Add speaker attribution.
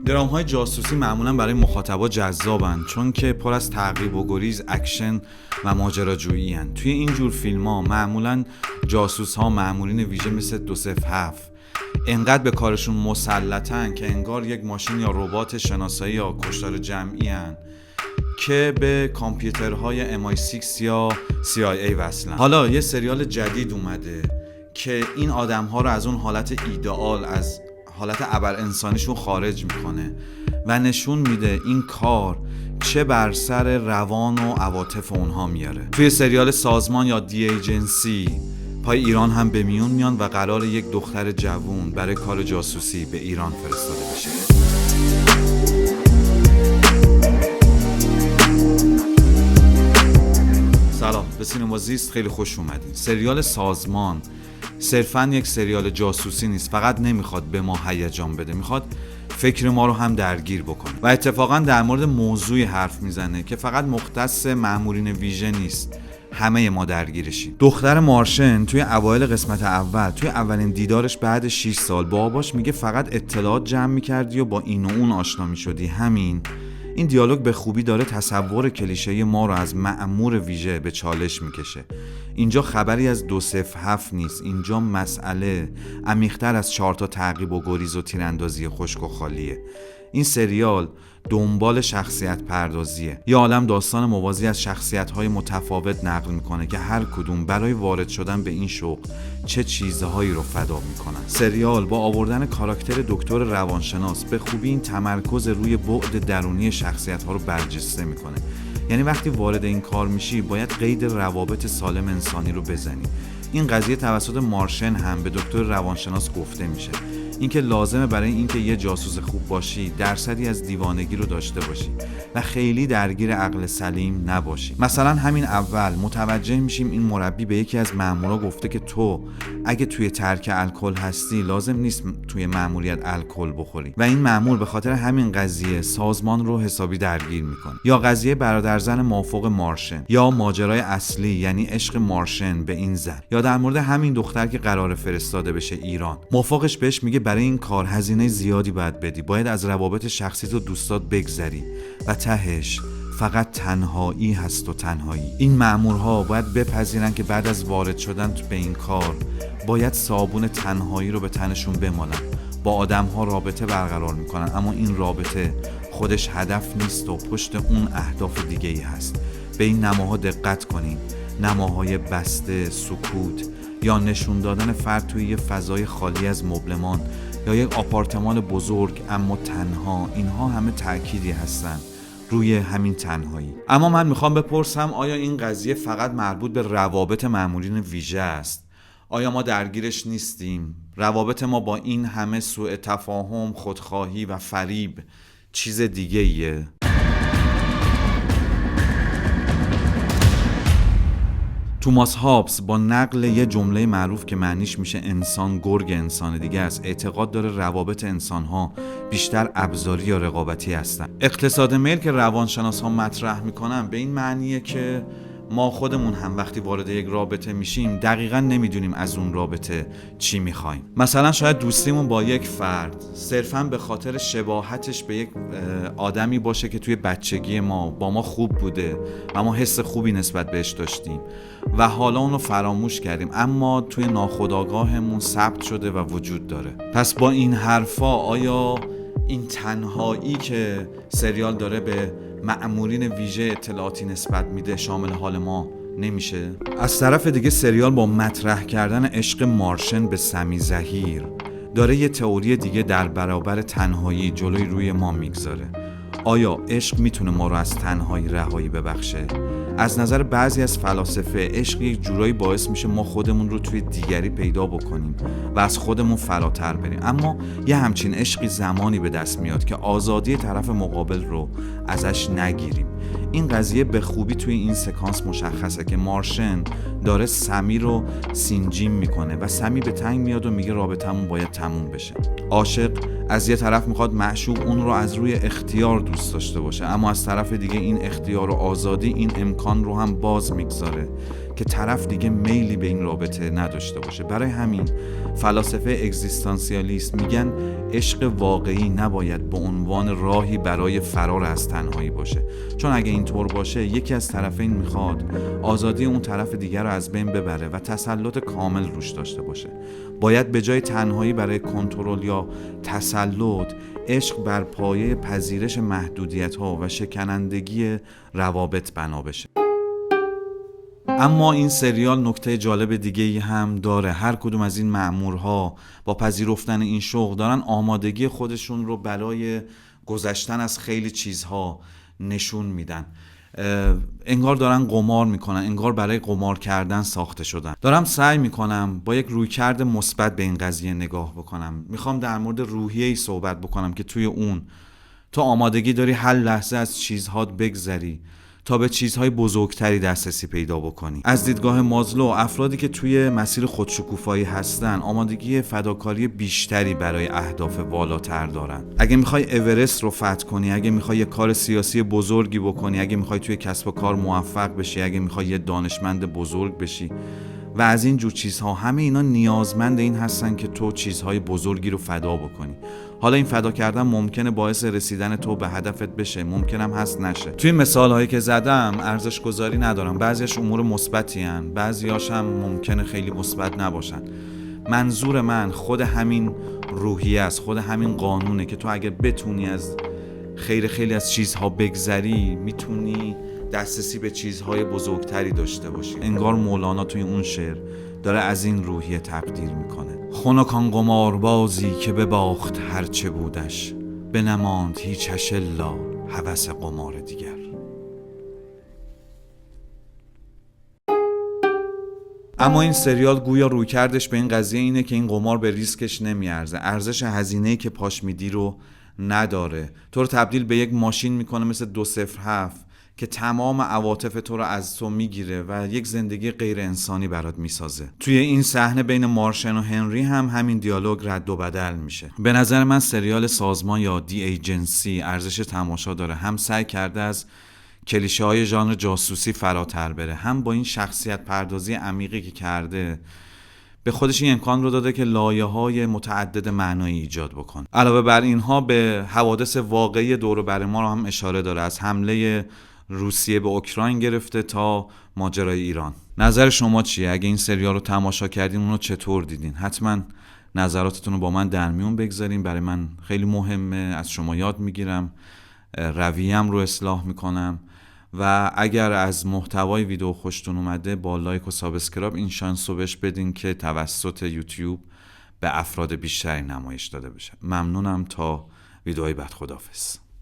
Speaker 1: درام‌های جاسوسی معمولاً برای مخاطبا جذابن چون که پر از تعقیب و گریز، اکشن و ماجراجویی هن. توی این جور فیلم‌ها معمولاً جاسوس‌ها مأمورین ویژه مثل 207 انقدر به کارشون مسلطن که انگار یک ماشین یا ربات شناسایی یا کشتار جمعی هن که به کامپیوترهای MI6 یا CIA وصلن. حالا یه سریال جدید اومده که این آدم‌ها رو از اون حالت ایدئال، از حالت ابر انسانیشون خارج میکنه و نشون میده این کار چه بر سر روان و عواطف اونها میاره. توی سریال سازمان یا دی ایجنسی پای ایران هم به میون میان و قرار یک دختر جوون برای کار جاسوسی به ایران فرستاده بشه. سلام، به سینما زیست خیلی خوش اومدین. سریال سازمان صرفاً یک سریال جاسوسی نیست، فقط نمیخواد به ما هیجان بده، میخواد فکر ما رو هم درگیر بکنه و اتفاقاً در مورد موضوعی حرف میزنه که فقط مختص مأمورین ویژه نیست، همه ما درگیرشیم. دختر مارشن توی اوایل قسمت اول، توی اولین دیدارش بعد 6 سال باباش میگه فقط اطلاعات جمع میکردی و با این و اون آشنا میشدی. همین این دیالوگ به خوبی داره تصور کلیشه‌ای ما رو از مأمور ویژه به چالش میکشه. اینجا خبری از 207 نیست، اینجا مسئله عمیق‌تر از 4 تا تعقیب و گریز و تیراندازی خشک و خالیه. این سریال دنبال شخصیت پردازیه. یه عالم داستان موازی از شخصیت‌های متفاوت نقل میکنه که هر کدوم برای وارد شدن به این شغل چه چیزهایی رو فدا میکنن. سریال با آوردن کاراکتر دکتر روانشناس به خوبی این تمرکز روی بعد درونی شخصیت‌ها رو برجسته میکنه. یعنی وقتی وارد این کار میشی باید قید روابط سالم انسانی رو بزنی. این قضیه توسط مارشن هم به دکتر روانشناس گفته میشه، اینکه لازمه برای اینکه یه جاسوس خوب باشی درصدی از دیوانگی رو داشته باشی و خیلی درگیر عقل سلیم نباشی. مثلا همین اول متوجه میشیم این مربی به یکی از مامورا گفته که تو اگه توی ترک الکل هستی لازم نیست توی ماموریت الکل بخوری و این مامور به خاطر همین قضیه سازمان رو حسابی درگیر میکنه. یا قضیه برادرزن مافوق مارشن، یا ماجرای اصلی یعنی عشق مارشن به این زن، یا در مورد همین دختر که قراره فرستاده بشه ایران. مافوقش بهش میگه برای این کار هزینه زیادی باید بدی، باید از روابط شخصیت و دوستات بگذری و تهش فقط تنهایی هست و تنهایی. این مأمورها باید بپذیرن که بعد از وارد شدن به این کار باید صابون تنهایی رو به تنشون بمالن. با آدم‌ها رابطه برقرار میکنن اما این رابطه خودش هدف نیست و پشت اون اهداف دیگه‌ای هست. به این نماها دقت کنین، نماهای بسته، سکوت، یا نشون دادن فرد توی یه فضای خالی از مبلمان یا یک آپارتمان بزرگ اما تنها، اینها همه تأکیدی هستن روی همین تنهایی. اما من میخوام بپرسم آیا این قضیه فقط مربوط به روابط مأمورین ویژه است؟ آیا ما درگیرش نیستیم؟ روابط ما با این همه سوء تفاهم، خودخواهی و فریب چیز دیگه ایه؟ توماس هابس با نقل یه جمله معروف که معنیش میشه انسان گرگ انسان دیگه است اعتقاد داره روابط انسان‌ها بیشتر ابزاری یا رقابتی هستن. اقتصاد میل که روانشناس‌ها مطرح میکنن به این معنیه که ما خودمون هم وقتی وارد یک رابطه میشیم دقیقاً نمیدونیم از اون رابطه چی میخوایم. مثلا شاید دوستیمون با یک فرد صرفاً به خاطر شباهتش به یک آدمی باشه که توی بچگی ما با ما خوب بوده و ما حس خوبی نسبت بهش داشتیم و حالا اونو فراموش کردیم، اما توی ناخودآگاهمون ثبت شده و وجود داره. پس با این حرفا آیا این تنهایی که سریال داره به مأمورین ویژه اطلاعاتی نسبت میده شامل حال ما نمیشه؟ از طرف دیگه سریال با مطرح کردن عشق مارشن به سمی زهیر داره یه تئوری دیگه در برابر تنهایی جلوی روی ما میگذاره. آیا عشق میتونه ما رو از تنهایی رهایی ببخشه؟ از نظر بعضی از فلاسفه عشق یک جورایی باعث میشه ما خودمون رو توی دیگری پیدا بکنیم و از خودمون فراتر بریم، اما یه همچین عشقی زمانی به دست میاد که آزادی طرف مقابل رو ازش نگیریم. این قضیه به خوبی توی این سکانس مشخصه که مارشن داره سمی رو سینجیم میکنه و سمی به تنگ میاد و میگه رابطمون باید تموم بشه. عاشق از یه طرف میخواد معشوق اون رو از روی اختیار دوست داشته باشه، اما از طرف دیگه این اختیار و آزادی این امکان رو هم باز میگذاره که طرف دیگه میلی به این رابطه نداشته باشه. برای همین فلاسفه اگزیستانسیالیست میگن عشق واقعی نباید به عنوان راهی برای فرار از تنهایی باشه، چون اگه اینطور باشه یکی از طرفین میخواد آزادی اون طرف دیگر رو از بین ببره و تسلط کامل روش داشته باشه. باید به جای تنهایی برای کنترل یا تسلط، عشق بر پایه پذیرش محدودیت‌ها و شکنندگی روابط بنا بشه. اما این سریال نکته جالب دیگه‌ای هم داره. هر کدوم از این مأمورها با پذیرفتن این شغل دارن آمادگی خودشون رو برای گذشتن از خیلی چیزها نشون میدن. انگار دارن قمار میکنن، انگار برای قمار کردن ساخته شدن. دارم سعی میکنم با یک رویکرد مثبت به این قضیه نگاه بکنم. میخوام در مورد روحیه‌ای صحبت بکنم که توی اون تو آمادگی داری هر لحظه از چیزهات بگذری تا به چیزهای بزرگتری دسترسی پیدا بکنی. از دیدگاه مازلو، افرادی که توی مسیر خودشکوفایی هستن آمادگی فداکاری بیشتری برای اهداف والاتر دارن. اگه میخوای اورست رو فتح کنی، اگه میخوای یه کار سیاسی بزرگی بکنی، اگه میخوای توی کسب و کار موفق بشی، اگه میخوای یه دانشمند بزرگ بشی و از این جور چیزها، همه اینا نیازمند این هستن که تو چیزهای بزرگی رو فدا بکنی. حالا این فدا کردن ممکنه باعث رسیدن تو به هدفت بشه، ممکنم هست نشه. توی مثالهایی که زدم ارزش گذاری ندارم، بعضیش امور مثبتی ان، بعضیاش هم ممکنه خیلی مثبت نباشن. منظور من خود همین روحیه است، خود همین قانونه که تو اگه بتونی از خیلی از چیزها بگذری میتونی دسترسی به چیزهای بزرگتری داشته باشی. انگار مولانا توی اون شعر داره از این روحیه تقدیر میکنه. خنک آن قماربازی که بباخت هرچه بودش، بنماند هیچش الا هوس قمار دیگر. اما این سریال گویا رویکردش به این قضیه اینه که این قمار به ریسکش نمیارزه، ارزش هزینه‌ای که پاش میدی رو نداره. تو رو تبدیل به یک ماشین میکنه مثل 207 که تمام عواطف تو رو از تو میگیره و یک زندگی غیر انسانی برات میسازه. توی این صحنه بین مارشن و هنری هم همین دیالوگ رد و بدل میشه. به نظر من سریال سازمان یا دی ایجنسی ارزش تماشا داره. هم سعی کرده از کلیشه های ژانر جاسوسی فراتر بره، هم با این شخصیت پردازی عمیقی که کرده به خودش این امکان رو داده که لایه‌های متعدد معنایی ایجاد بکنه. علاوه بر اینها به حوادث واقعی دور و بر ما رو هم اشاره داره، از حمله روسیه به اوکراین گرفته تا ماجرای ایران. نظر شما چیه؟ اگه این سریال رو تماشا کردین اون رو چطور دیدین؟ حتما نظراتتون رو با من در میون بگذارین، برای من خیلی مهمه. از شما یاد میگیرم، رویه‌ام رو اصلاح میکنم و اگر از محتوای ویدیو خوشتون اومده با لایک و سابسکرایب این شانس رو بهش بدین که توسط یوتیوب به افراد بیشتری نمایش داده بشه. ممنونم. تا ویدیوهای بعد، خداحافظ.